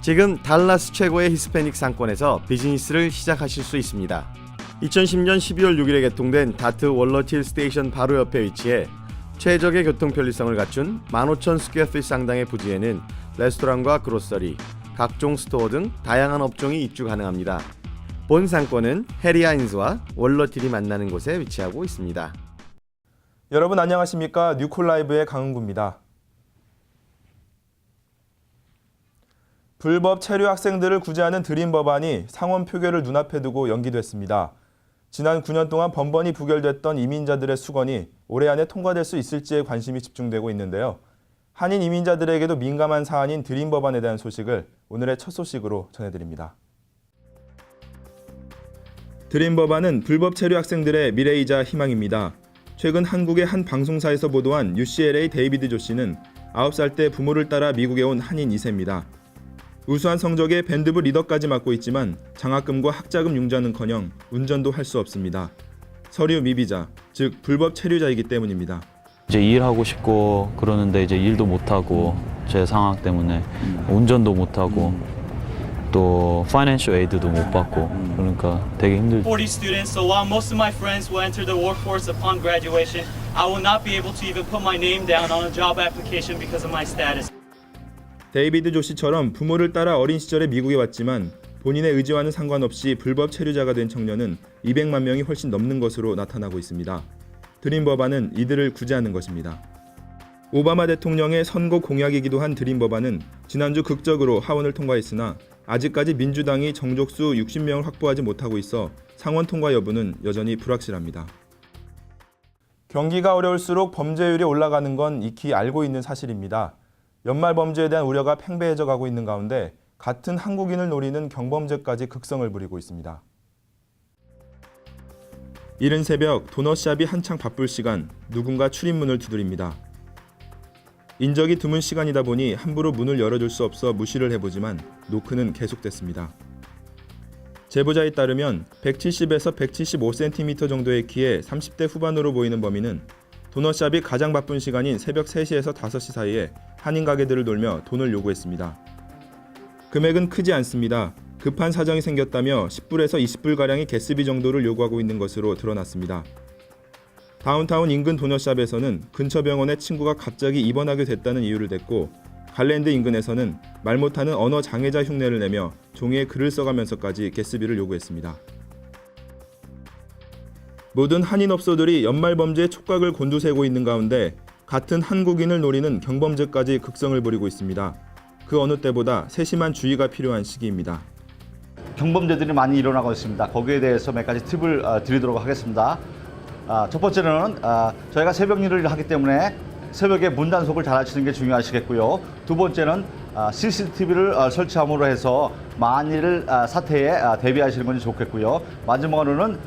지금 달라스 최고의 히스패닉 상권에서 비즈니스를 시작하실 수 있습니다. 2010년 12월 6일에 개통된 다트 월러틸 스테이션 바로 옆에 위치해 최적의 교통 편리성을 갖춘 15,000 스퀘어핏 상당의 부지에는 레스토랑과 그로서리, 각종 스토어 등 다양한 업종이 입주 가능합니다. 본 상권은 해리 하인즈와 월러틸이 만나는 곳에 위치하고 있습니다. 여러분 안녕하십니까? 뉴콜라이브의 강은구입니다. 불법 체류 학생들을 구제하는 드림 법안이 상원 표결을 눈앞에 두고 연기됐습니다. 지난 9년 동안 번번이 부결됐던 이민자들의 수건이 올해 안에 통과될 수 있을지에 관심이 집중되고 있는데요. 한인 이민자들에게도 민감한 사안인 드림 법안에 대한 소식을 오늘의 첫 소식으로 전해드립니다. 드림 법안은 불법 체류 학생들의 미래이자 희망입니다. 최근 한국의 한 방송사에서 보도한 UCLA 데이비드 조 씨는 9살 때 부모를 따라 미국에 온 한인 2세입니다. 우수한 성적에 밴드부 리더까지 맡고 있지만 장학금과 학자금 융자는커녕 운전도 할 수 없습니다. 서류 미비자, 즉 불법 체류자이기 때문입니다. 이제 일하고 싶고 그러는데 이제 일도 못 하고 제 상황 때문에 운전도 못 하고 또 financial aid도 못 받고 그러니까 되게 힘들죠. 40 students, so while most of my friends will enter the workforce upon graduation, I will not be able to even put my name down on a job application because of my status. 데이비드 조 씨처럼 부모를 따라 어린 시절에 미국에 왔지만 본인의 의지와는 상관없이 불법 체류자가 된 청년은 200만 명이 훨씬 넘는 것으로 나타나고 있습니다. 드림 법안은 이들을 구제하는 것입니다. 오바마 대통령의 선거 공약이기도 한 드림 법안은 지난주 극적으로 하원을 통과했으나 아직까지 민주당이 정족수 60명을 확보하지 못하고 있어 상원 통과 여부는 여전히 불확실합니다. 경기가 어려울수록 범죄율이 올라가는 건 익히 알고 있는 사실입니다. 연말 범죄에 대한 우려가 팽배해져 가고 있는 가운데 같은 한국인을 노리는 경범죄까지 극성을 부리고 있습니다. 이른 새벽 도넛샵이 한창 바쁠 시간 누군가 출입문을 두드립니다. 인적이 드문 시간이다 보니 함부로 문을 열어줄 수 없어 무시를 해보지만 노크는 계속됐습니다. 제보자에 따르면 170에서 175cm 정도의 키에 30대 후반으로 보이는 범인은 도넛샵이 가장 바쁜 시간인 새벽 3시에서 5시 사이에 한인 가게들을 돌며 돈을 요구했습니다. 금액은 크지 않습니다. 급한 사정이 생겼다며 10불에서 20불가량의 가스비 정도를 요구하고 있는 것으로 드러났습니다. 다운타운 인근 도넛샵에서는 근처 병원에 친구가 갑자기 입원하게 됐다는 이유를 댔고 갈랜드 인근에서는 말 못하는 언어 장애자 흉내를 내며 종이에 글을 써가면서까지 가스비를 요구했습니다. 모든 한인 업소들이 연말 범죄의 촉각을 곤두세우고 있는 가운데 같은 한국인을 노리는 경범죄까지 극성을 부리고 있습니다. 그 어느 때보다 세심한 주의가 필요한 시기입니다. 경범죄들이 많이 일어나고 있습니다. 거기에 대해서 몇 가지 팁을 드리도록 하겠습니다. 첫 번째는 저희가 새벽 일을 하기 때문에 새벽에 문 단속을 잘 하시는 게 중요하시겠고요. 두 번째는 CCTV를 설치함으로 해서 만일 사태에 대비하시는 것이 좋겠고요. 마지막으로는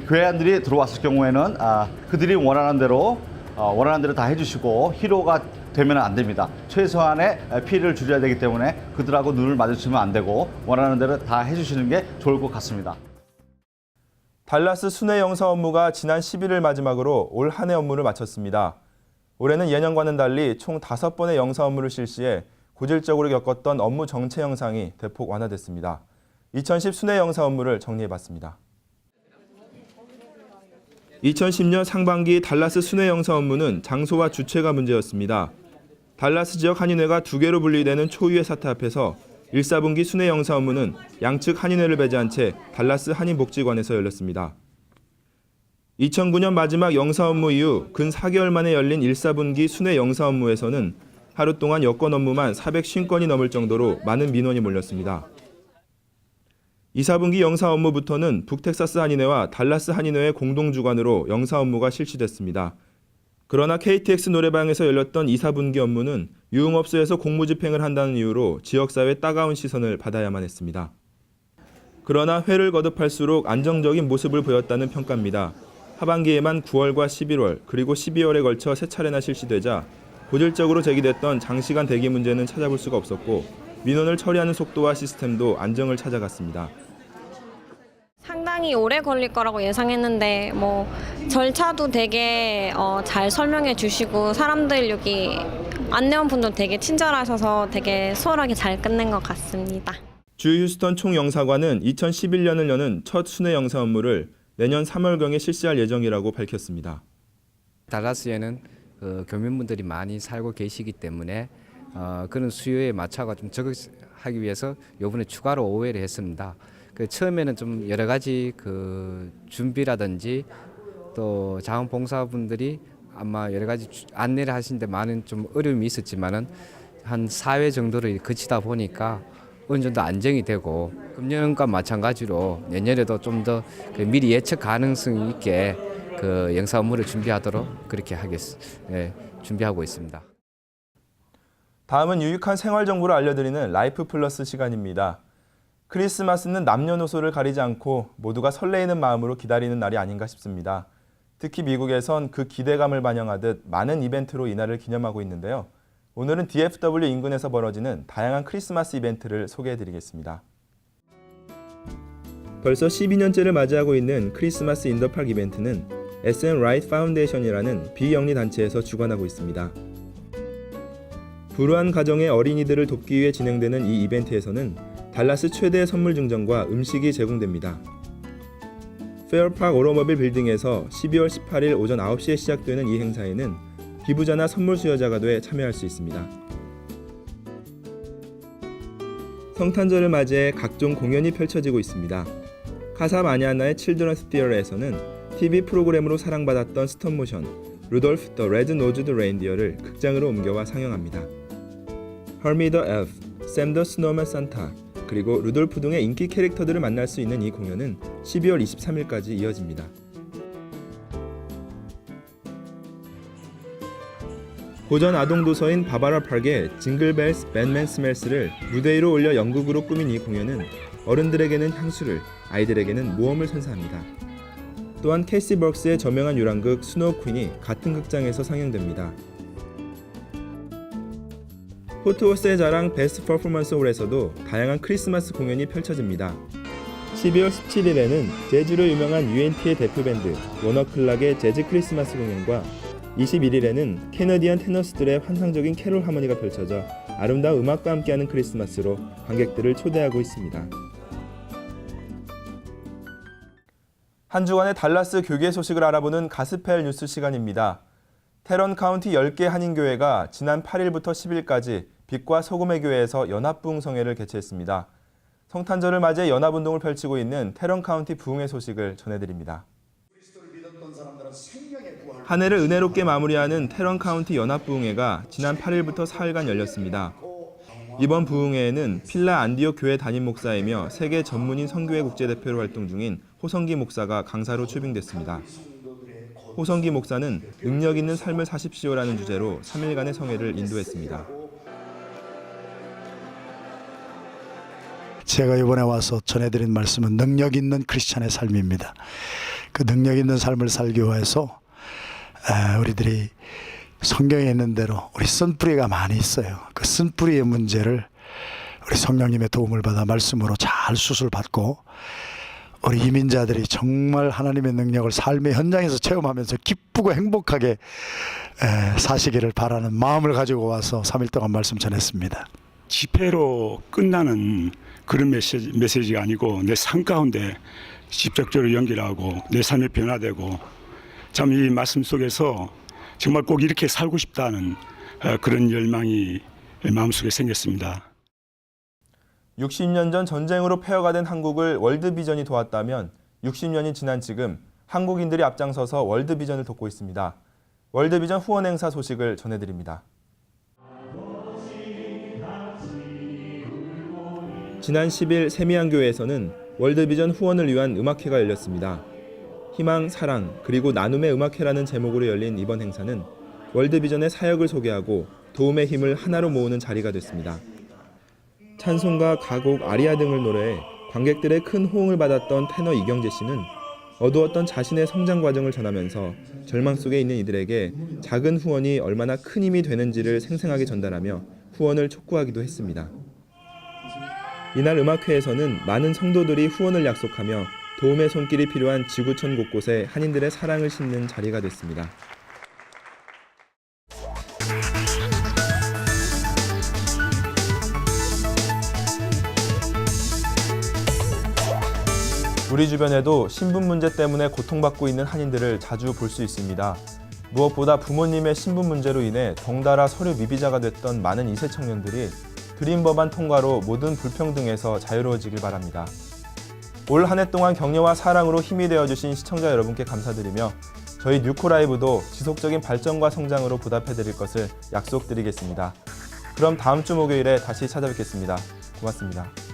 괴한들이 들어왔을 경우에는 그들이 원하는 대로 다 해주시고 희로가 되면 안 됩니다. 최소한의 피해를 줄여야 되기 때문에 그들하고 눈을 마주치면 안 되고 원하는 대로 다 해주시는 게 좋을 것 같습니다. 달라스 순회 영사 업무가 지난 10일을 마지막으로 올 한 해 업무를 마쳤습니다. 올해는 예년과는 달리 총 5번의 영사 업무를 실시해 고질적으로 겪었던 업무 정체 현상이 대폭 완화됐습니다. 2010 순회 영사 업무를 정리해봤습니다. 2010년 상반기 달라스 순회 영사 업무는 장소와 주체가 문제였습니다. 달라스 지역 한인회가 2개로 분리되는 초유의 사태 앞에서 1, 4분기 순회 영사 업무는 양측 한인회를 배제한 채 달라스 한인복지관에서 열렸습니다. 2009년 마지막 영사 업무 이후 근 4개월 만에 열린 1, 4분기 순회 영사 업무에서는 하루 동안 여권 업무만 450건이 넘을 정도로 많은 민원이 몰렸습니다. 2, 4분기 영사 업무부터는 북텍사스 한인회와 달라스 한인회의 공동주관으로 영사 업무가 실시됐습니다. 그러나 KTX 노래방에서 열렸던 2, 4분기 업무는 유흥업소에서 공무집행을 한다는 이유로 지역사회의 따가운 시선을 받아야만 했습니다. 그러나 회를 거듭할수록 안정적인 모습을 보였다는 평가입니다. 하반기에만 9월과 11월 그리고 12월에 걸쳐 3차례나 실시되자 고질적으로 제기됐던 장시간 대기 문제는 찾아볼 수가 없었고 민원을 처리하는 속도와 시스템도 안정을 찾아갔습니다. 상당히 오래 걸릴 거라고 예상했는데 절차도 되게 잘 설명해 주시고 사람들 여기 안내원분도 되게 친절하셔서 되게 수월하게 잘 끝낸 것 같습니다. 주 휴스턴 총영사관은 2011년을 여는 첫 순회 영사 업무를 내년 3월경에 실시할 예정이라고 밝혔습니다. 달라스에는 교민분들이 많이 살고 계시기 때문에 그런 수요에 맞춰가 좀 적응하기 위해서 이번에 추가로 5회를 했습니다. 처음에는 좀 여러 가지 준비라든지 또 자원봉사분들이 아마 여러 가지 안내를 하시는데 많은 좀 어려움이 있었지만은 한 4회 정도를 거치다 보니까 어느 정도 안정이 되고 금년과 마찬가지로 내년에도 좀 더 미리 예측 가능성 있게 영사 업무를 준비하도록 그렇게 준비하고 있습니다. 다음은 유익한 생활 정보를 알려드리는 라이프 플러스 시간입니다. 크리스마스는 남녀노소를 가리지 않고 모두가 설레이는 마음으로 기다리는 날이 아닌가 싶습니다. 특히 미국에선 그 기대감을 반영하듯 많은 이벤트로 이날을 기념하고 있는데요. 오늘은 DFW 인근에서 벌어지는 다양한 크리스마스 이벤트를 소개해드리겠습니다. 벌써 12년째를 맞이하고 있는 크리스마스 인더팍 이벤트는 SM Right 파운데이션이라는 비영리 단체에서 주관하고 있습니다. 불우한 가정의 어린이들을 돕기 위해 진행되는 이 이벤트에서는 달라스 최대의 선물 증정과 음식이 제공됩니다. 페어팍 오토모빌 빌딩에서 12월 18일 오전 9시에 시작되는 이 행사에는 기부자나 선물 수여자가 돼 참여할 수 있습니다. 성탄절을 맞이해 각종 공연이 펼쳐지고 있습니다. 카사마니아나의 칠드런스 티어에서는 TV 프로그램으로 사랑받았던 스톱모션 루돌프 더 레드 노즈드 레인디어를 극장으로 옮겨와 상영합니다. 허미 더 엘프, 샘 더 스노우맨 산타, 그리고 루돌프 등의 인기 캐릭터들을 만날 수 있는 이 공연은 12월 23일까지 이어집니다. 고전 아동 도서인 바바라 파크의 징글벨스 밴맨 스멜스를 무대 위로 올려 연극으로 꾸민 이 공연은 어른들에게는 향수를, 아이들에게는 모험을 선사합니다. 또한 캐시 버크스의 저명한 유랑극 스노우 퀸이 같은 극장에서 상영됩니다. 포트워스의 자랑 베스트 퍼포먼스 홀에서도 다양한 크리스마스 공연이 펼쳐집니다. 12월 17일에는 재즈로 유명한 UNT의 대표 밴드 워너클락의 재즈 크리스마스 공연과 21일에는 캐너디안 테너스들의 환상적인 캐롤 하모니가 펼쳐져 아름다운 음악과 함께하는 크리스마스로 관객들을 초대하고 있습니다. 한 주간의 달라스 교계 소식을 알아보는 가스펠 뉴스 시간입니다. 테런 카운티 10개 한인교회가 지난 8일부터 10일까지 빛과 소금의 교회에서 연합부흥성회를 개최했습니다. 성탄절을 맞이해 연합운동을 펼치고 있는 테런 카운티 부흥회 소식을 전해드립니다. 한 해를 은혜롭게 마무리하는 테런 카운티 연합부흥회가 지난 8일부터 4일간 열렸습니다. 이번 부흥회에는 필라 안디옥 교회 담임 목사이며 세계 전문인 선교회 국제대표로 활동 중인 호성기 목사가 강사로 초빙됐습니다. 호성기 목사는 능력 있는 삶을 사십시오라는 주제로 3일간의 성회를 인도했습니다. 제가 이번에 와서 전해드린 말씀은 능력 있는 크리스찬의 삶입니다. 그 능력 있는 삶을 살기 위해서 우리들이 성경에 있는 대로 우리 쓴뿌리가 많이 있어요. 그 쓴뿌리의 문제를 우리 성령님의 도움을 받아 말씀으로 잘 수술받고 우리 이민자들이 정말 하나님의 능력을 삶의 현장에서 체험하면서 기쁘고 행복하게 사시기를 바라는 마음을 가지고 와서 3일 동안 말씀 전했습니다. 집회로 끝나는 그런 메시지가 아니고 내 삶 가운데 직접적으로 연결하고 내 삶이 변화되고 참 이 말씀 속에서 정말 꼭 이렇게 살고 싶다는 그런 열망이 마음속에 생겼습니다. 60년 전 전쟁으로 폐허가 된 한국을 월드비전이 도왔다면 60년이 지난 지금 한국인들이 앞장서서 월드비전을 돕고 있습니다. 월드비전 후원 행사 소식을 전해드립니다. 지난 10일 세미안교회에서는 월드비전 후원을 위한 음악회가 열렸습니다. 희망, 사랑, 그리고 나눔의 음악회라는 제목으로 열린 이번 행사는 월드비전의 사역을 소개하고 도움의 힘을 하나로 모으는 자리가 됐습니다. 찬송가, 가곡, 아리아 등을 노래해 관객들의 큰 호응을 받았던 테너 이경재 씨는 어두웠던 자신의 성장 과정을 전하면서 절망 속에 있는 이들에게 작은 후원이 얼마나 큰 힘이 되는지를 생생하게 전달하며 후원을 촉구하기도 했습니다. 이날 음악회에서는 많은 성도들이 후원을 약속하며 도움의 손길이 필요한 지구촌 곳곳에 한인들의 사랑을 싣는 자리가 됐습니다. 우리 주변에도 신분 문제 때문에 고통받고 있는 한인들을 자주 볼 수 있습니다. 무엇보다 부모님의 신분 문제로 인해 덩달아 서류 미비자가 됐던 많은 2세 청년들이 드림 법안 통과로 모든 불평등에서 자유로워지길 바랍니다. 올 한 해 동안 격려와 사랑으로 힘이 되어주신 시청자 여러분께 감사드리며 저희 뉴코라이브도 지속적인 발전과 성장으로 보답해드릴 것을 약속드리겠습니다. 그럼 다음 주 목요일에 다시 찾아뵙겠습니다. 고맙습니다.